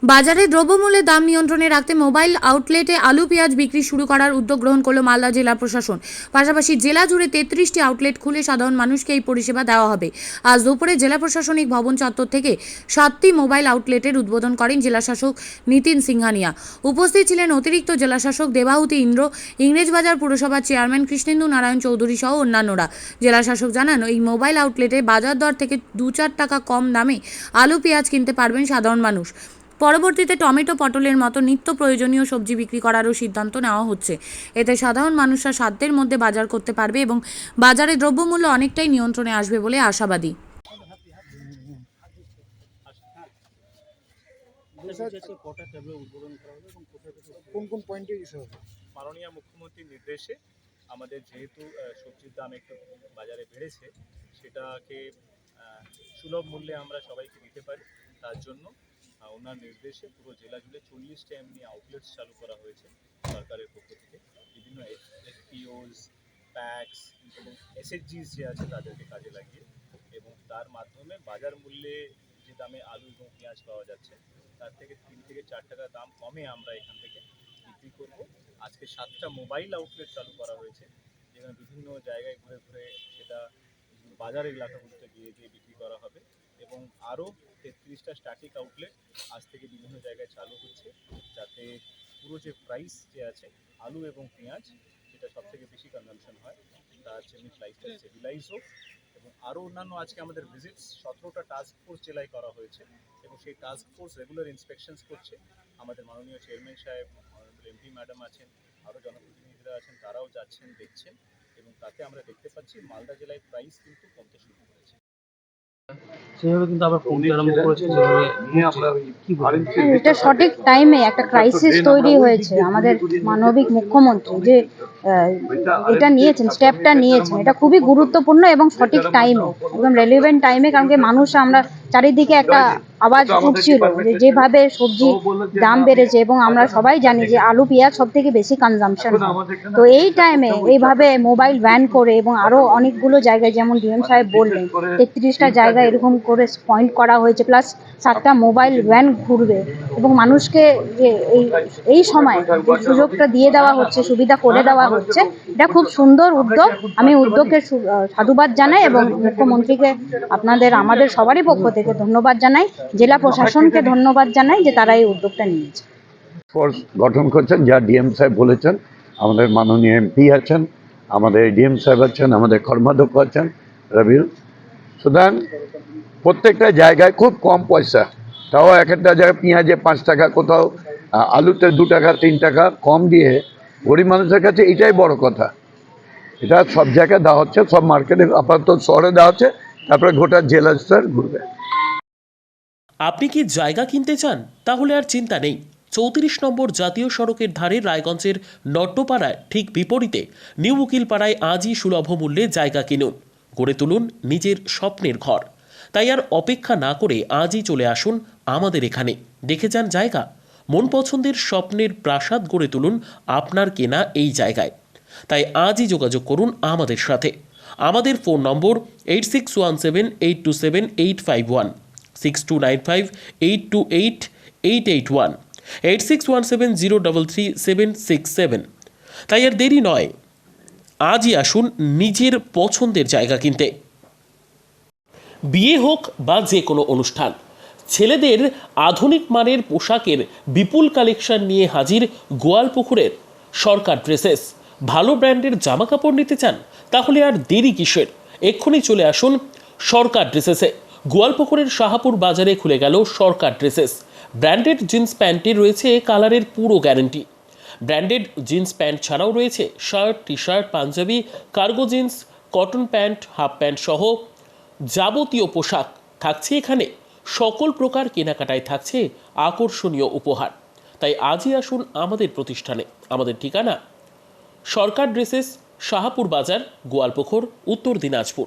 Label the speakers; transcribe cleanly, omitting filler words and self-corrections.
Speaker 1: বাজারে দ্রব্যমূল্যের দাম নিয়ন্ত্রণে রাখতে মোবাইল আউটলেটে আলু পেঁয়াজ বিক্রি শুরু করার উদ্যোগ গ্রহণ করল মালদা জেলা প্রশাসন। পাশাপাশি জেলা জুড়ে 33টি আউটলেট খুলে সাধারণ মানুষকে এই পরিষেবা দেওয়া হবে। আজ দুপুরে জেলা প্রশাসনিক ভবন চত্বর থেকে 7টি মোবাইল আউটলেটের উদ্বোধন করেন জেলাশাসক নিতিন সিংহানিয়া। উপস্থিত ছিলেন অতিরিক্ত জেলাশাসক দেবাহুতি ইন্দ্র, ইংরেজবাজার পুরসভার চেয়ারম্যান কৃষ্ণেন্দু নারায়ণ চৌধুরী সহ অন্যান্যরা। জেলাশাসক জানান, এই মোবাইল আউটলেটে বাজার দর থেকে 2-4 টাকা কম দামে আলু পেঁয়াজ কিনতে পারবেন সাধারণ মানুষ। পরবর্তীতে টমেটো, পটলের মতো নিত্য প্রয়োজনীয় সবজি বিক্রি করারও সিদ্ধান্ত নেওয়া হচ্ছে। এতে সাধারণ মানুষরা সাধ্যের মধ্যে বাজার করতে পারবে এবং বাজারে দ্রব্যমূল্য অনেকটাই নিয়ন্ত্রণে আসবে বলে আশাবাদী।
Speaker 2: মাননীয় মুখ্যমন্ত্রীর নির্দেশে আমাদের যেহেতু সবজির দাম একটু বাজারে বেড়েছে, সেটাকে সুলভ মূল্যে আমরা সবাইকে দিতে পারি, তার জন্য ওনার নির্দেশে পুরো জেলা জুড়ে 40টা এমনি আউটলেটস চালু করা হয়েছে সরকারের পক্ষ থেকে। বিভিন্ন এফপিওস, প্যাক্স এবং এসএইচজিস যে আছে তাদেরকে কাজে লাগিয়ে, এবং তার মাধ্যমে বাজার মূল্যে যে দামে আলু এবং পেঁয়াজ পাওয়া যাচ্ছে তার থেকে 3 থেকে 4 টাকা দাম কমে আমরা এখান থেকে বিক্রি করব। আজকে 7টা মোবাইল আউটলেট চালু করা হয়েছে, যেখানে বিভিন্ন জায়গায় ঘুরে ঘুরে সেটা বাজার এলাকাগুলোতে গিয়ে গিয়ে বিক্রি করা হবে, এবং আরও 33টা স্ট্যাটিক আউটলেট আজ থেকে বিভিন্ন জায়গায় চালু হচ্ছে, যাতে পুরো যে প্রাইস যে আছে আলু এবং পেঁয়াজ, যেটা সবথেকে বেশি কনজামশন হয়, তার জন্য প্রাইসটা স্টেবিলাইজ হোক। এবং আরও অন্যান্য আজকে আমাদের ভিজিটস 17টা টাস্ক ফোর্স জেলায় করা হয়েছে, এবং সেই টাস্ক ফোর্স রেগুলার ইন্সপেকশনস করছে। আমাদের মাননীয় চেয়ারম্যান সাহেব, অনারেবল এমপি ম্যাডাম আছেন, আরও জনপ্রতিনিধিরা আছেন, তারাও যাচ্ছেন, দেখছেন, এবং তাতে আমরা দেখতে পাচ্ছি মালদা জেলায় প্রাইস কিন্তু কমতে শুরু করেছে।
Speaker 3: সেভাবে কিন্তু আবার কমতে আরম্ভ করেছে, যেভাবে
Speaker 4: এটা সঠিক টাইমে একটা ক্রাইসিস তৈরি হয়েছে। আমাদের মানবিক মুখ্যমন্ত্রী যে এটা নিয়েছেন, স্টেপটা নিয়েছেন, এটা খুবই গুরুত্বপূর্ণ এবং সঠিক টাইমে, একদম রেলিভেন্ট টাইমে। কারণ কি মানুষ, আমরা চারিদিকে একটা আওয়াজ উঠছিল যে যেভাবে সবজি দাম বেড়েছে, এবং আমরা সবাই জানি যে আলু পেঁয়াজ সব থেকে বেশি কনজামশন হয়। তো এই টাইমে এইভাবে মোবাইল ভ্যান করে, এবং আরও অনেকগুলো জায়গায়, যেমন ডিএম সাহেব বললেন 33টা জায়গায় এরকম করে পয়েন্ট করা হয়েছে, প্লাস 7টা মোবাইল ভ্যান ঘুরবে, এবং মানুষকে যে এই সময় যে সুযোগটা দিয়ে দেওয়া হচ্ছে, সুবিধা করে দেওয়া হচ্ছে, এটা খুব সুন্দর উদ্যোগ। আমি উদ্যোগকে সাধুবাদ জানাই, এবং মুখ্যমন্ত্রীকে আমাদের সবারই পক্ষ থেকে ধন্যবাদ জানাই, জেলা প্রশাসনকে ধন্যবাদ জানাই যে তারা এই উদ্যোগটা নিয়েছে।
Speaker 5: ফোর্স গঠন করছেন, যা ডিএম সাহেব বলেছেন। আমাদের মাননীয় এমপি আছেন, আমাদের ডিএম সাহেব আছেন, আমাদের কর্মাধ্যক্ষ আছেন রবিউল। সুতরাং প্রত্যেকটা জায়গায় খুব কম পয়সা, তাও এক একটা জায়গায় পেঁয়াজে 5 টাকা, কোথাও আলুতে 2 টাকা 3 টাকা কম দিয়ে গরিব মানুষের কাছে এটাই বড় কথা। এটা সব জায়গায় দেওয়া হচ্ছে, সব মার্কেটে আপাতত শহরে দেওয়া হচ্ছে, তারপরে গোটা জেলা স্তর ঘুরবে।
Speaker 6: আপনি কি জায়গা কিনতে চান? তাহলে আর চিন্তা নেই। 34 নম্বর জাতীয় সড়কের ধারে রায়গঞ্জের নট্টপাড়ায় ঠিক বিপরীতে নিউ উকিলপাড়ায় আজই সুলভ মূল্যে জায়গা কিনুন, গড়ে তুলুন নিজের স্বপ্নের ঘর। তাই আর অপেক্ষা না করে আজই চলে আসুন আমাদের এখানে, দেখে যান জায়গা। মন পছন্দের স্বপ্নের প্রাসাদ গড়ে তুলুন আপনার কেনা এই জায়গায়। তাই আজই যোগাযোগ করুন আমাদের সাথে। আমাদের ফোন নম্বর 8617827851, 6295828881, 8617033767। তাই আর দেরি নয়, আজই আসুন নিজের পছন্দের জায়গা কিনতে। বিয়ে হোক বা যে কোনো অনুষ্ঠান, ছেলেদের আধুনিক মানের পোশাকের বিপুল কালেকশন নিয়ে হাজির গোয়ালপুকুরের সরকার ড্রেসেস। ভালো ব্র্যান্ডের জামা কাপড় নিতে চান? তাহলে আর দেরি কিসের? এক্ষুনি চলে আসুন সরকার ড্রেসেসে। গোয়ালপুকুরের শাহাপুর বাজারে খুলে গেল সরকার ড্রেসেস। ব্র্যান্ডেড জিন্স প্যান্টের রয়েছে কালারের পুরো গ্যারেন্টি। ব্র্যান্ডেড জিন্স প্যান্ট ছাড়াও রয়েছে shirt, T shirt, Punjabi, cargo jeans, cotton pant, half pant সহ যাবতীয় পোশাক থাকছে এখানে। সকল প্রকার কেনাকাটায় থাকছে আকর্ষণীয় উপহার। তাই আজই আসুন আমাদের প্রতিষ্ঠানে। আমাদের ঠিকানা সরকার ড্রেসেস, শাহাপুর বাজার, গোয়ালপুকুর, উত্তর দিনাজপুর।